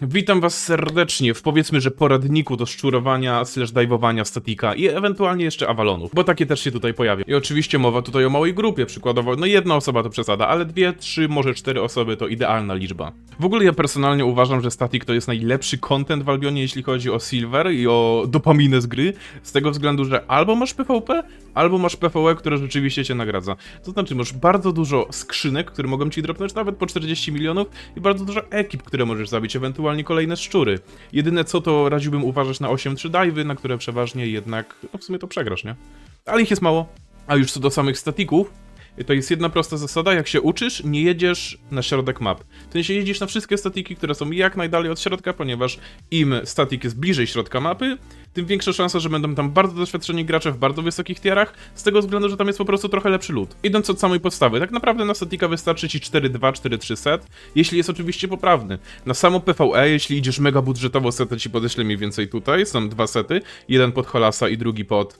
witam was serdecznie w powiedzmy, że poradniku do szczurowania / dive'owania statika i ewentualnie jeszcze awalonów, bo takie też się tutaj pojawią. I oczywiście mowa tutaj o małej grupie, przykładowo, no jedna osoba to przesada, ale 2, 3, może 4 osoby to idealna liczba. W ogóle ja personalnie uważam, że statik to jest najlepszy content w Albionie, jeśli chodzi o silver i o dopaminę z gry, z tego względu, że albo masz PvP, albo masz PvE, które rzeczywiście cię nagradza. To znaczy, masz bardzo dużo skrzynek, które mogą ci dropnąć nawet po 40 milionów i bardzo dużo ekip, które możesz zabić, ewentualnie kolejne szczury. Jedyne co, to radziłbym uważać na 8-3 dive'y, na które przeważnie jednak, no w sumie to przegrasz, nie? Ale ich jest mało. A już co do samych statików, to jest jedna prosta zasada, jak się uczysz, nie jedziesz na środek map. W sensie jedziesz na wszystkie statiki, które są jak najdalej od środka, ponieważ im statik jest bliżej środka mapy, tym większa szansa, że będą tam bardzo doświadczeni gracze w bardzo wysokich tierach, z tego względu, że tam jest po prostu trochę lepszy loot. Idąc od samej podstawy, tak naprawdę na statika wystarczy ci 4-2, 4-3 set, jeśli jest oczywiście poprawny. Na samo PvE, jeśli idziesz mega budżetowo, setę ci podeślę mniej więcej tutaj, są 2 sety, jeden pod Holasa i drugi pod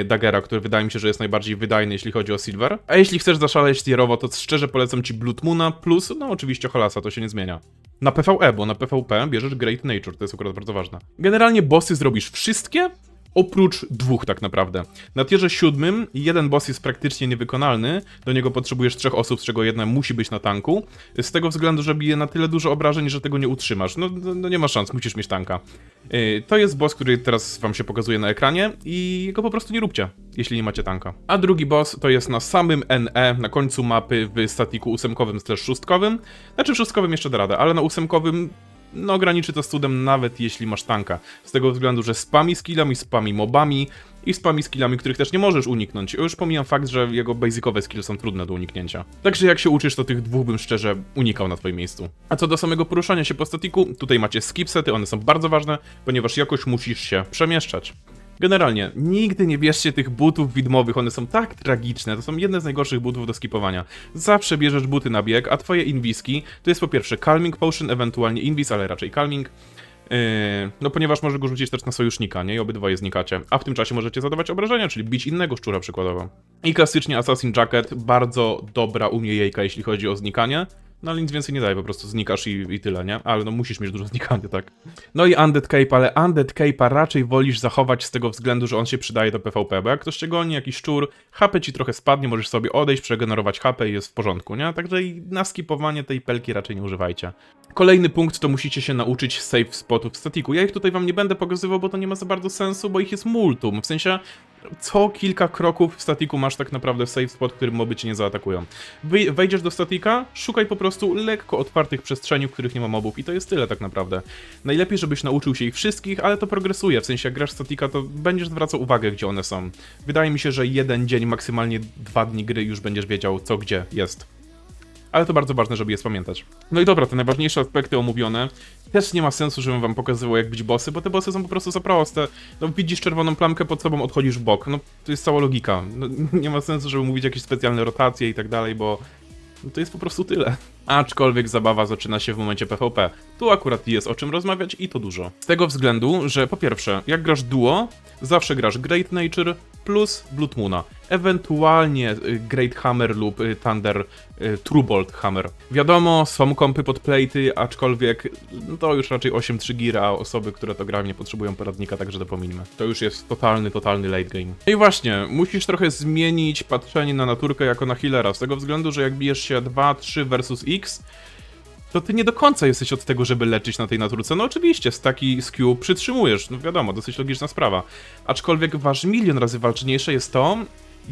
Daggera, który wydaje mi się, że jest najbardziej wydajny, jeśli chodzi o silver. A jeśli chcesz zaszaleć tierowo, to szczerze polecam ci Blood Moona plus, no oczywiście Holasa, to się nie zmienia. Na PvE, bo na PvP bierzesz Great Nature, to jest akurat bardzo ważne. Generalnie bossy zrobisz wszystkie, oprócz 2 tak naprawdę. Na tierze 7 jeden boss jest praktycznie niewykonalny, do niego potrzebujesz 3 osób, z czego jedna musi być na tanku, z tego względu, że bije na tyle dużo obrażeń, że tego nie utrzymasz. No nie ma szans, musisz mieć tanka. To jest boss, który teraz wam się pokazuje na ekranie i go po prostu nie róbcie, jeśli nie macie tanka. A drugi boss to jest na samym NE, na końcu mapy w statiku 8/6. Znaczy w 6 jeszcze da radę, ale na 8 no graniczy to z cudem nawet jeśli masz tanka. Z tego względu, że spami skillami, spami mobami i spami skillami, których też nie możesz uniknąć. Już pomijam fakt, że jego basicowe skills są trudne do uniknięcia. Także jak się uczysz, to tych 2 bym szczerze unikał na twoim miejscu. A co do samego poruszania się po statiku, tutaj macie skip sety, one są bardzo ważne, ponieważ jakoś musisz się przemieszczać. Generalnie, nigdy nie bierzcie tych butów widmowych, one są tak tragiczne, to są jedne z najgorszych butów do skipowania. Zawsze bierzesz buty na bieg, a twoje inwiski to jest po pierwsze Calming Potion, ewentualnie invis, ale raczej Calming. No ponieważ może go rzucić też na sojusznika, nie? I obydwoje znikacie. A w tym czasie możecie zadawać obrażenia, czyli bić innego szczura przykładowo. I klasycznie Assassin Jacket, bardzo dobra umiejętka, jeśli chodzi o znikanie. No ale nic więcej nie daje, po prostu znikasz i tyle, nie? Ale no musisz mieć dużo znikania, tak? No i Undead Cape, ale Undead Cape'a raczej wolisz zachować z tego względu, że on się przydaje do PvP, bo jak ktoś cię goni, jakiś szczur, HP ci trochę spadnie, możesz sobie odejść, przegenerować HP i jest w porządku, nie? Także i na skipowanie tej pelki raczej nie używajcie. Kolejny punkt to musicie się nauczyć save spotów w statiku. Ja ich tutaj wam nie będę pokazywał, bo to nie ma za bardzo sensu, bo ich jest multum, w sensie co kilka kroków w statiku masz tak naprawdę save spot, w którym moby cię nie zaatakują. Wejdziesz do statika, szukaj po prostu lekko otwartych przestrzeni, w których nie ma mobów i to jest tyle tak naprawdę. Najlepiej, żebyś nauczył się ich wszystkich, ale to progresuje, w sensie jak grasz statika, to będziesz zwracał uwagę, gdzie one są. Wydaje mi się, że 1 dzień, maksymalnie 2 dni gry już będziesz wiedział, co gdzie jest. Ale to bardzo ważne, żeby je pamiętać. No i dobra, te najważniejsze aspekty omówione. Też nie ma sensu, żebym wam pokazywał, jak bić bossy, bo te bossy są po prostu za proste. No widzisz czerwoną plamkę pod sobą, odchodzisz w bok. No to jest cała logika. No, nie ma sensu, żeby mówić jakieś specjalne rotacje i tak dalej, bo no, to jest po prostu tyle. Aczkolwiek zabawa zaczyna się w momencie PvP. Tu akurat jest o czym rozmawiać i to dużo. Z tego względu, że po pierwsze, jak grasz duo, zawsze grasz Great Nature plus Blood Moona. Ewentualnie Great Hammer lub Thunder Truebolt Hammer. Wiadomo, są kompy pod platy, aczkolwiek no to już raczej 8-3 gira, a osoby, które to grają, nie potrzebują poradnika, także to pomińmy. To już jest totalny late game. No i właśnie, musisz trochę zmienić patrzenie na naturkę jako na healera, z tego względu, że jak bijesz się 2-3 versus X, to ty nie do końca jesteś od tego, żeby leczyć na tej naturce. No oczywiście, staki z Q przytrzymujesz, no wiadomo, dosyć logiczna sprawa. Aczkolwiek milion razy ważniejsze jest to,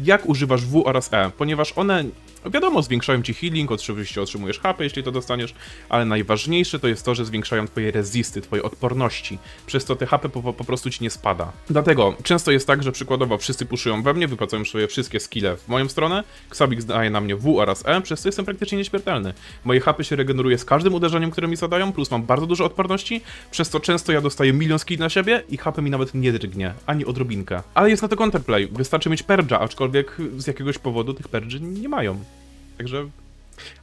jak używasz W oraz E, ponieważ one, wiadomo, zwiększają ci healing, oczywiście otrzymujesz HP, jeśli to dostaniesz, ale najważniejsze to jest to, że zwiększają twoje resisty, twoje odporności, przez to te HP po prostu ci nie spada. Dlatego często jest tak, że przykładowo wszyscy puszują we mnie, wypłacają swoje wszystkie skille w moją stronę, Xabix daje na mnie W oraz E, przez to jestem praktycznie nieśmiertelny. Moje HP się regeneruje z każdym uderzeniem, które mi zadają, plus mam bardzo dużo odporności, przez to często ja dostaję milion skill na siebie i HP mi nawet nie drgnie, ani odrobinkę. Ale jest na to counterplay, wystarczy mieć purge'a, aczkolwiek z jakiegoś powodu tych purge'y nie mają. Także...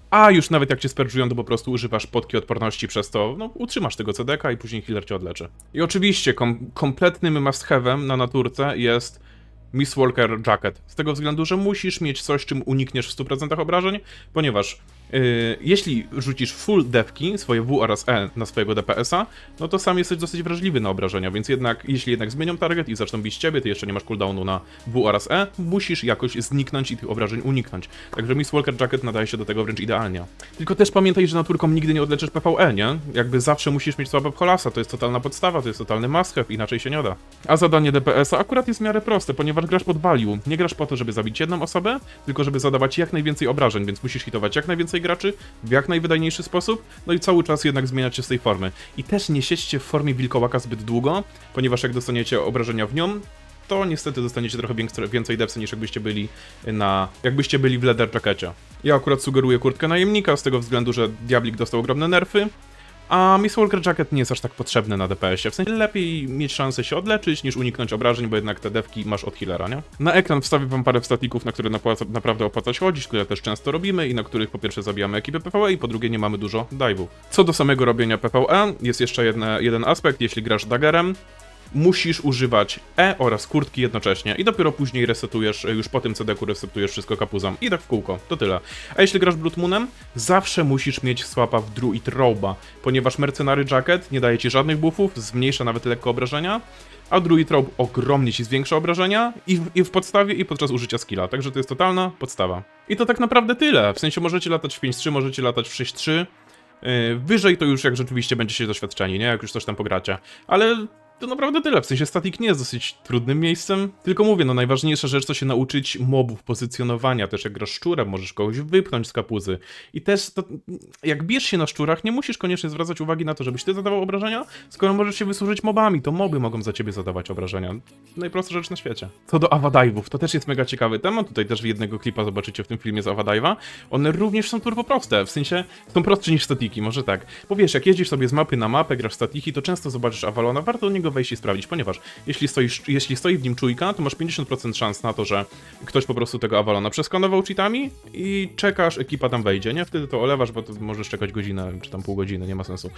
A już nawet jak cię sperdżują, to po prostu używasz potki odporności, przez to no, utrzymasz tego CDK i później healer cię odleczy. I oczywiście kompletnym must-have'em na naturce jest Mistwalker Jacket. Z tego względu, że musisz mieć coś, czym unikniesz w 100% obrażeń, ponieważ Jeśli rzucisz full dewki, swoje W oraz E na swojego DPS-a, no to sam jesteś dosyć wrażliwy na obrażenia, więc jeśli jednak zmienią target i zaczną bić ciebie, ty jeszcze nie masz cooldownu na W oraz E, musisz jakoś zniknąć i tych obrażeń uniknąć. Także Miss Walker Jacket nadaje się do tego wręcz idealnie. Tylko też pamiętaj, że naturką nigdy nie odleczysz PvE, nie? Jakby zawsze musisz mieć słabe Pcholasa, to jest totalna podstawa, to jest totalny must have, inaczej się nie da. A zadanie DPS-a akurat jest w miarę proste, ponieważ grasz pod value. Nie grasz po to, żeby zabić jedną osobę, tylko żeby zadawać jak najwięcej obrażeń, więc musisz hitować jak najwięcej graczy, w jak najwydajniejszy sposób, no i cały czas jednak zmieniać się z tej formy. I też nie siedźcie w formie wilkołaka zbyt długo, ponieważ jak dostaniecie obrażenia w nią, to niestety dostaniecie trochę więcej depsy niż jakbyście byli w leather jackecie. Ja akurat sugeruję kurtkę najemnika z tego względu, że Diablik dostał ogromne nerfy, a Miss Walker Jacket nie jest aż tak potrzebny na DPS-ie. W sensie lepiej mieć szansę się odleczyć, niż uniknąć obrażeń, bo jednak te dewki masz od healera, nie? Na ekran wstawię wam parę statików, na które naprawdę opłaca się chodzić, które też często robimy i na których po pierwsze zabijamy ekipę PvE i po drugie nie mamy dużo dive'ów. Co do samego robienia PvE, jest jeszcze jeden aspekt, jeśli grasz daggerem, musisz używać E oraz kurtki jednocześnie i dopiero później resetujesz, już po tym CD-ku resetujesz wszystko kapuzam i tak w kółko, to tyle. A jeśli grasz Blood Moonem, zawsze musisz mieć swapa w Druid Robe'a, ponieważ Mercenary Jacket nie daje ci żadnych buffów, zmniejsza nawet lekko obrażenia, a Druid Robe ogromnie ci zwiększa obrażenia i w podstawie i podczas użycia skilla, także to jest totalna podstawa. I to tak naprawdę tyle, w sensie możecie latać w 5.3, możecie latać w 6.3, wyżej to już jak rzeczywiście będziecie doświadczeni, nie? Jak już coś tam pogracie, ale to naprawdę tyle, w sensie statik nie jest dosyć trudnym miejscem, tylko mówię, no najważniejsza rzecz to się nauczyć mobów, pozycjonowania, też jak grasz szczurem, możesz kogoś wypchnąć z kapuzy i też to, jak bijesz się na szczurach, nie musisz koniecznie zwracać uwagi na to, żebyś ty zadawał obrażenia, skoro możesz się wysłużyć mobami, to moby mogą za ciebie zadawać obrażenia. Najprostsza rzecz na świecie. Co do Avadive'ów, to też jest mega ciekawy temat, tutaj też jednego klipa zobaczycie w tym filmie z Avadive'a, one również są turbo proste, w sensie są prostsze niż statiki, może tak, bo wiesz, jak jeździsz sobie z mapy na mapę, grasz statiki, to często zobaczysz Avalona, warto do niego wejść i sprawdzić, ponieważ jeśli stoi w nim czujka, to masz 50% szans na to, że ktoś po prostu tego Avalona przeskanował cheatami i czekasz, ekipa tam wejdzie, nie? Wtedy to olewasz, bo to możesz czekać godzinę, czy tam pół godziny, nie ma sensu.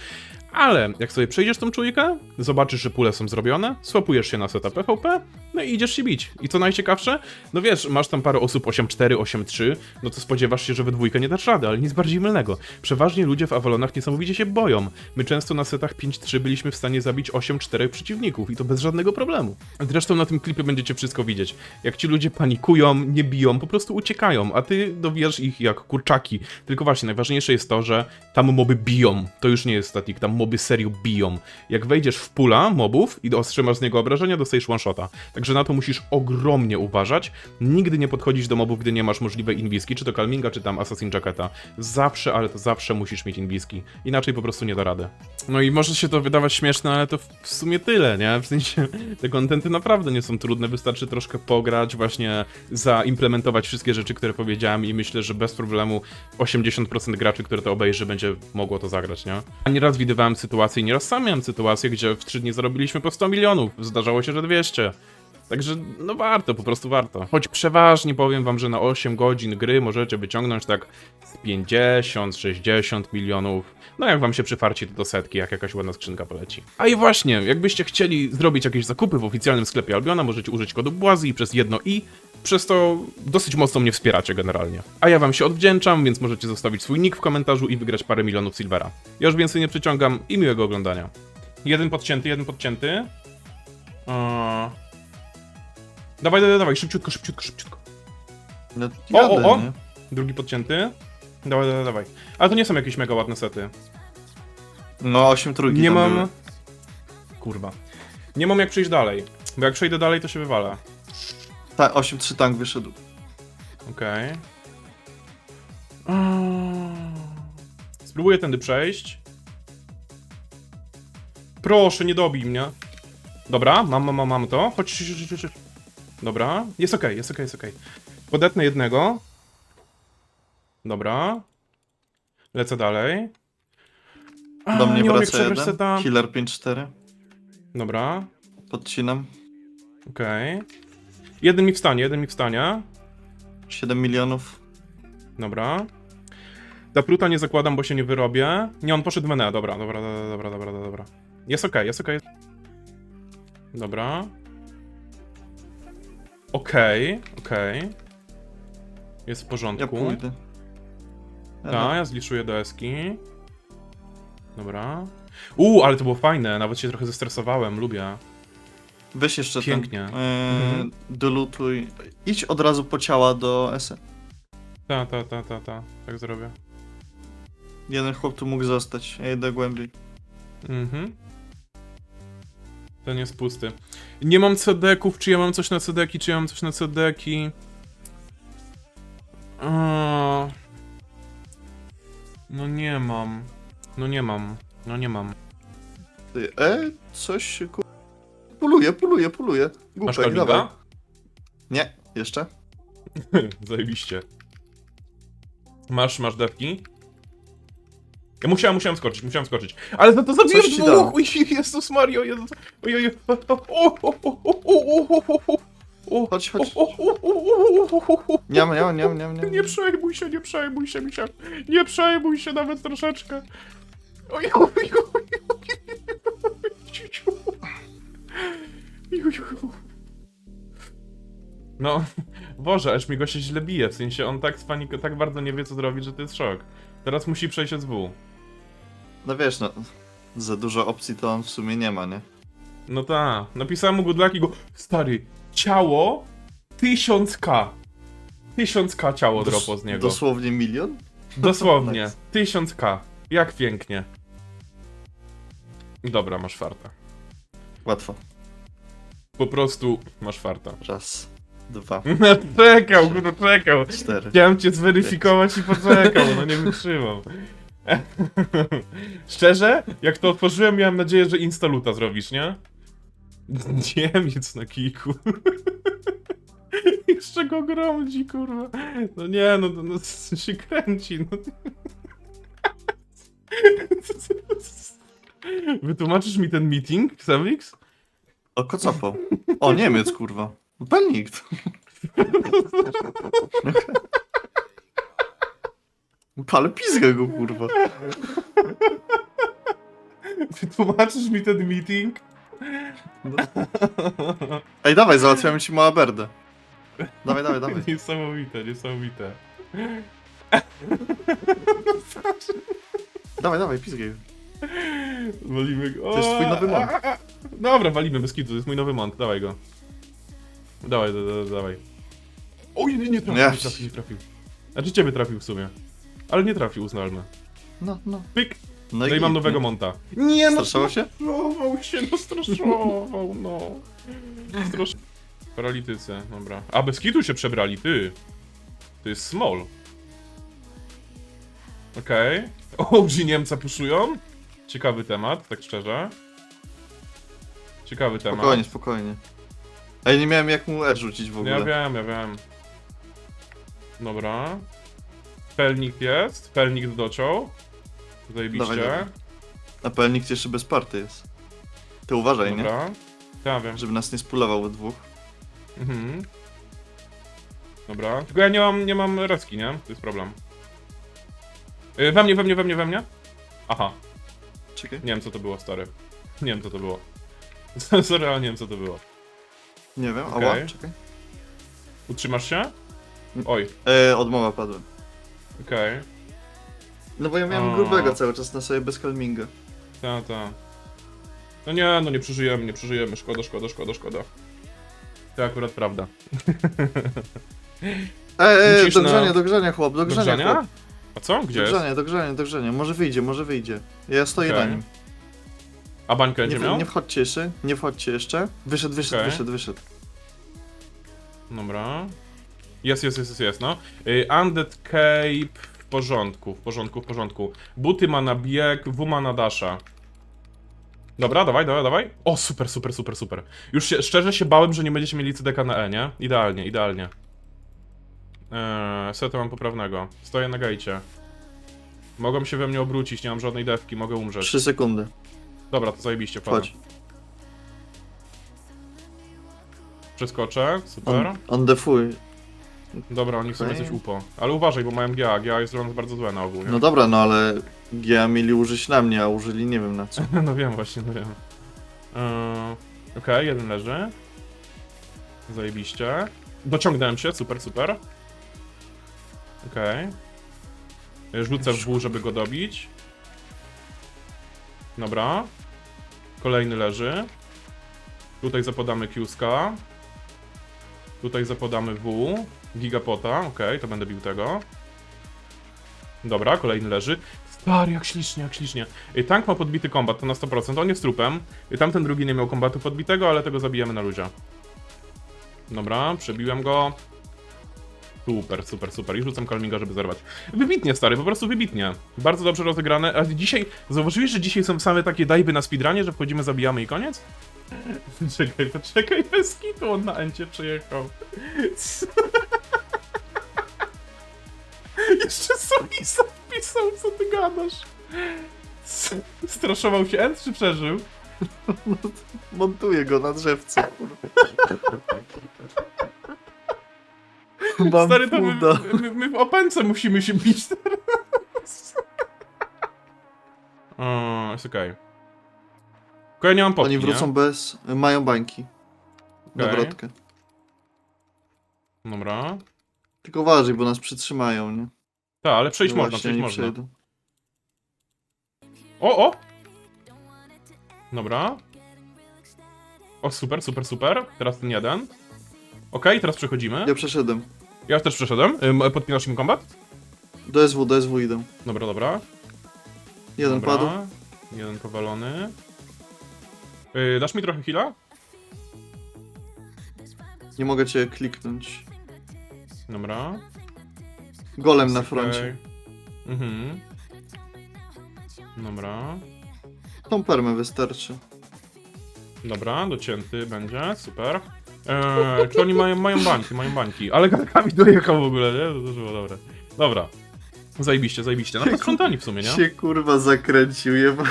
Ale jak sobie przejdziesz tą czujkę, zobaczysz, że pule są zrobione, swapujesz się na seta PvP, no i idziesz się bić. I co najciekawsze, no wiesz, masz tam parę osób 8-4, 8-3, no to spodziewasz się, że we dwójkę nie dasz rady, ale nic bardziej mylnego. Przeważnie ludzie w Avalonach niesamowicie się boją. My często na setach 5-3 byliśmy w stanie zabić 8-4 przeciwników i to bez żadnego problemu. Zresztą na tym klipie będziecie wszystko widzieć. Jak ci ludzie panikują, nie biją, po prostu uciekają, a ty dowijasz ich jak kurczaki. Tylko właśnie, najważniejsze jest to, że tam moby biją. To już nie jest statik, tam moby serio biją. Jak wejdziesz w pula mobów i otrzymasz z niego obrażenia, dostajesz one-shota. Także na to musisz ogromnie uważać. Nigdy nie podchodzić do mobów, gdy nie masz możliwej inwiski, czy to Calminga, czy tam Assassin Jacketa. Zawsze, ale to zawsze musisz mieć inwiski. Inaczej po prostu nie da rady. No i może się to wydawać śmieszne, ale to w sumie tyle, nie? W sensie te kontenty naprawdę nie są trudne, wystarczy troszkę pograć, właśnie zaimplementować wszystkie rzeczy, które powiedziałem i myślę, że bez problemu 80% graczy, które to obejrzy, będzie mogło to zagrać, nie? A nieraz widywałem sytuacje i nieraz sam miałem sytuację, gdzie w 3 dni zarobiliśmy po 100 milionów, zdarzało się, że 200. Także no warto, po prostu warto. Choć przeważnie powiem wam, że na 8 godzin gry możecie wyciągnąć tak z 50, 60 milionów. No jak wam się przyfarci, to do setki, jak jakaś ładna skrzynka poleci. A i właśnie, jakbyście chcieli zrobić jakieś zakupy w oficjalnym sklepie Albiona, możecie użyć kodu Błazi przez jedno i. Przez to dosyć mocno mnie wspieracie generalnie. A ja wam się odwdzięczam, więc możecie zostawić swój nick w komentarzu i wygrać parę milionów silvera. Ja już więcej nie przyciągam i miłego oglądania. Jeden podcięty. Dawaj, szybciutko. No, O! nie? Drugi podcięty. Dawaj. Ale to nie są jakieś mega ładne sety. No, 8 trójki Nie tam mam... były. Kurwa. Nie mam jak przejść dalej, bo jak przejdę dalej, to się wywala. Tak, 8-3 tank wyszedł. Okej. Spróbuję tędy przejść. Proszę, nie dobij mnie. Dobra, mam to. Chodź. Dobra, jest okej. Podetnę jednego. Dobra. Lecę dalej. Do mnie nie mam jak wraca przebrać jeden. seta. Killer 5-4. Dobra, Podcinam. okej. Jeden mi wstanie. 7 milionów. Dobra. Dapruta nie zakładam, bo się nie wyrobię. Nie, on poszedł w Mene. Dobra. Jest okej. Dobra. Okej. Jest w Ja porządku. pójdę. Tak, ja zliszuję do eski. Dobra. Ale to było fajne, nawet się trochę zestresowałem, lubię. Weź jeszcze Pięknie. ten. Dolutuj. Idź od razu po ciała do SE. Tak zrobię. Jeden chłop tu mógł zostać, ja idę głębiej. Ten jest pusty. Nie mam CD-ków, czy ja mam coś na CD-ki, czy ja mam coś na CD-ki. No nie mam. No nie mam. Ty, coś się Puluje. Masz Głupek, dawaj. kalika? Nie, jeszcze? Zajebiście. Masz dewki? Ja musiałem skoczyć. Ale za to zabiłem Coś ci dwóch! dałem. Oj, Jezus Mario, Jezus. Ojej. Chodź. Nie. Nie przejmuj się, misia. Nie przejmuj się nawet troszeczkę. Oj. No, Boże, aż mi go się źle bije, w sensie on tak bardzo nie wie co zrobić, że to jest szok. Teraz musi przejść SW. No wiesz, no. Za dużo opcji to on w sumie nie ma, nie? No ta, napisałem mu good luck. Stary, ciało 1000k. 1000k ciało dropło z niego. Dosłownie milion? Dosłownie, Nice. 1000k. Jak pięknie. Dobra, masz farta. Łatwo. Po prostu masz farta. Raz, dwa, Czekał. 4. Chciałem cię zweryfikować i poczekał, no nie wytrzymam. Szczerze, jak to otworzyłem, miałem nadzieję, że instaluta zrobisz, nie? Niemiec na kiku. Jeszcze go gromdzi, kurwa. No nie, no się kręci, no. Wytłumaczysz mi ten meeting, Xavix? O, kocapał. O, Niemiec, kurwa. Pelnikt. Ale pizgę go, kurwa. Wytłumaczysz mi ten meeting? Ej, dawaj, załatwiamy ci małą berdę. Dawaj. Niesamowite. Dawaj, pizgaj. Walimy go. To jest twój nowy mont. Dobra, walimy bez kitu, to jest mój nowy mont, dawaj go. Dawaj. Oj, nie trafił. Znaczy ciebie trafił w sumie. Ale nie trafił, uznalmy. No. Pyk! No No i git, mam nowego nie? monta. Nie no! Straszało się? Straszował, no. Paralitycy, dobra. A, bez kitu się przebrali, ty. To jest small. Okej. OG Niemca puszują? Ciekawy temat, tak szczerze. Ciekawy temat. Spokojnie. Ej, nie miałem jak mu R rzucić w ogóle. Ja wiem. Dobra. Pelnik jest. Pelnik dociął. Zajebiście. Dawaj. A pelnikt jeszcze bez party jest. Ty uważaj, nie? Dobra. Ja wiem. Żeby nas nie spulował we dwóch. Mhm. Dobra. Tylko ja nie mam reski, nie? To jest problem. We mnie. Aha. Czekaj. Nie wiem co to było, stary. Nie wiem co to było. Sorry, ale nie wiem co to było. Nie wiem, Okej. ała, czekaj. Utrzymasz się? Oj, Odmowa padłem. okej. No bo ja miałem O. grubego cały czas na sobie bez calminga. Ta. No nie przeżyjemy. Szkoda. To akurat prawda. Musisz Do grzania, chłop, do grzania, chłop. A co? Gdzie jest? Do grzania. Może wyjdzie. Ja stoję Okej. na nim. A bańkę będzie miał? Nie wchodźcie jeszcze. Wyszedł. Dobra. Jest, no. Undead Cape w porządku. Buty ma na bieg, W ma na dasha. Dobra, dawaj. O, super. Już szczerze się bałem, że nie będziecie mieli CDK na E, nie? Idealnie. Setę mam poprawnego. Stoję na gajcie. Mogą się we mnie obrócić, nie mam żadnej dewki, mogę umrzeć. 3 sekundy. Dobra, to zajebiście, wchodzę. Chodź. Przeskoczę, super. On defuj. Dobra, oni w sumie Okej. coś upo. Ale uważaj, bo mają GA. GA jest dla nas bardzo złe na ogół, nie? No dobra, no ale GA mieli użyć na mnie, a użyli nie wiem na co. No wiem. Okej, jeden leży. Zajebiście. Dociągnąłem się, super. Okej. Rzucę w W, żeby go dobić. Dobra. Kolejny leży. Tutaj zapodamy Q-ska. Tutaj zapodamy W. Gigapota, okej, to będę bił tego. Dobra, kolejny leży. Stary, jak ślicznie, jak ślicznie. Tank ma podbity kombat, to na 100%, on jest trupem. Tamten drugi nie miał kombatu podbitego, ale tego zabijemy na luzie. Dobra, przebiłem go. Super, super, super. I rzucam Calminga, żeby zerwać. Wybitnie, stary, po prostu wybitnie. Bardzo dobrze rozegrane. A dzisiaj, zauważyłeś, że dzisiaj są same takie dive'y na speedrunie, że wchodzimy, zabijamy i koniec? Czekaj, poczekaj, bez kitu on na encie przejechał. Jeszcze Solisa wpisał, co ty gadasz? Straszował się End, czy przeżył? Montuję go na drzewce, kurwa. Mam Stary, to puda. my w opęce musimy się bić teraz. O, jest okej. Tylko ja nie mam potki, Oni wrócą nie? bez... Mają bańki. Na Okej. wrotkę. Dobra. Tylko uważaj, bo nas przytrzymają, nie? Tak, ale przejść No można, właśnie, przejść oni można. przejdą. O, o! Dobra. O, super, super, super. Teraz ten jeden. Okej, teraz przechodzimy. Ja przeszedłem. Ja też przeszedłem. Podpinasz im kombat? Do SW idę. Dobra, dobra. Jeden Dobra. padł. Jeden powalony. Dasz mi trochę heala? Nie mogę cię kliknąć. Dobra. Golem na Okej. froncie. Mhm. Dobra. Tą permę wystarczy. Dobra, docięty będzie, super. Czy oni mają bańki, mają bańki. Ale Garkami dojechał w ogóle, nie? To było dobre. Dobra. Zajebiście, zajebiście. No to sprzątani w sumie, nie? Się kurwa zakręcił, jeba.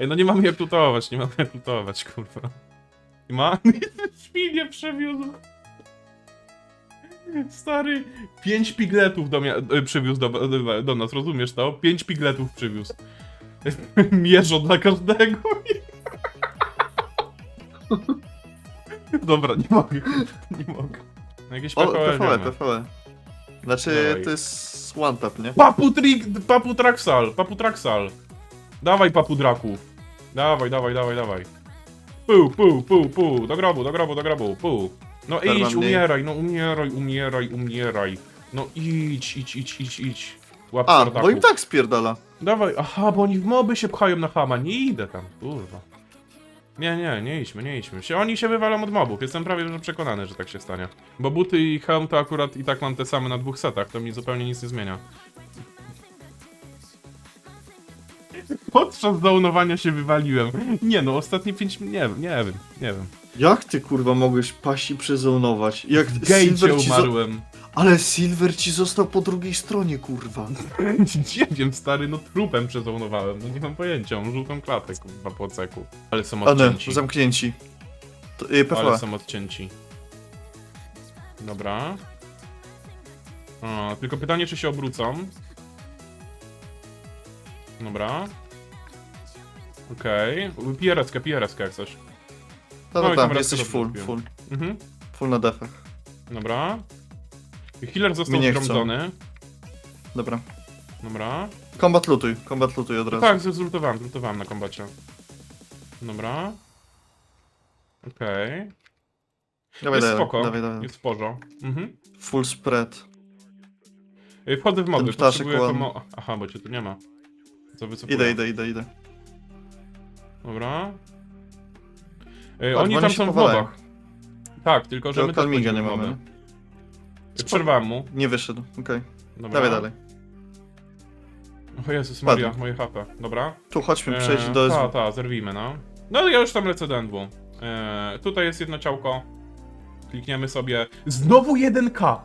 Ej, no nie mamy jak lutować, nie mamy jak lutować, kurwa. I ma? Świnie przewiózł. Stary, 5 pigletów przywiózł do nas, rozumiesz to? 5 pigletów przywiózł. Mierzą dla każdego. Dobra, nie mogę, nie mogę. Jakieś O, PvE PvE, wiemy. PvE. Znaczy, Dawaj. to jest one tap, nie? Papu Traxal. Dawaj, Papu Draku. Dawaj, dawaj, dawaj, dawaj. Pół. Do grobu, pół. No idź, Permanentnie. umieraj, no umieraj. No idź. Łap A, sardaków. bo im tak spierdala. Dawaj, aha, bo oni w moby się pchają na chama, nie idę tam, kurwa. Nie idźmy. Oni się wywalą od mobów, jestem prawie że przekonany, że tak się stanie. Bo buty i hełm to akurat i tak mam te same na 2 setach, to mi zupełnie nic nie zmienia. Podczas zaunowania się wywaliłem. Nie no, ostatnie 5 minut, nie wiem. Jak ty kurwa mogłeś paść i przezonować? Jak W gejcie Silver ci umarłem. Ale Silver ci został po drugiej stronie, kurwa. Nie wiem, stary, no trupem przezounowałem, no nie mam pojęcia, mam żółtą klatę, kurwa, po ceku. Ale są A nie, odcięci. zamknięci. To, Ale PvE. są odcięci. Dobra. O, tylko pytanie, czy się obrócą. Dobra. Okej. PRS-kę jak coś. No, No no i tam, tam jesteś raz full, to full. Mhm. Full na defach. Dobra. Healer został Mnie nie chcą. zgromdzony. Dobra. Dobra. Kombat lutuj od razu. Tak, zlutowałem na kombacie. Dobra. Okej. Dawaj, Jest spoko, dawaj. jest w porządku. Mhm. Full spread. Wchodzę w moby, Ten ptaszek potrzebuję ładny. Aha, bo cię tu nie ma. Co wycofuję. Idę. Dobra. Patrz, Oni bo tam się są w powalają. mobach. Tak, tylko że Tego my też Calminga nie wchodzimy w mamy. moby. Przerwałem mu. Nie wyszedł, okej. Dobra. Dawaj dalej. O Jezus Maria, Padł. moje HP. Dobra. Tu chodźmy przejść do SW. Zerwijmy, no. No ja już tam lecę do NW. Tutaj jest jedno ciałko. Klikniemy sobie. Znowu 1K!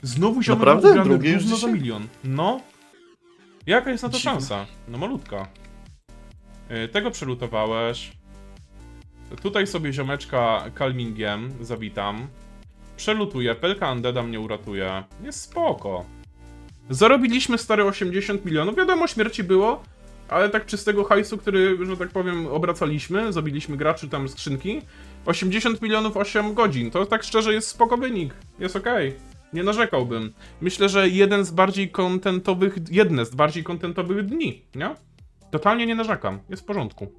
Znowu ziomek Naprawdę? ugrany Drugi już równo za dzisiaj? milion. No. Jaka jest na to Dziwne. szansa? No malutka. Tego przelutowałeś. Tutaj sobie ziomeczka calmingiem zawitam. Przelutuję, pelka Undeada mnie uratuje. Jest spoko. Zarobiliśmy stare 80 milionów. Wiadomo, śmierci było, ale tak czystego hajsu, który, że tak powiem, obracaliśmy, zabiliśmy graczy tam skrzynki. 80 milionów 8 godzin. To tak szczerze jest spoko wynik. Jest okej. Nie narzekałbym. Myślę, że jedne z bardziej kontentowych dni, nie? Totalnie nie narzekam. Jest w porządku.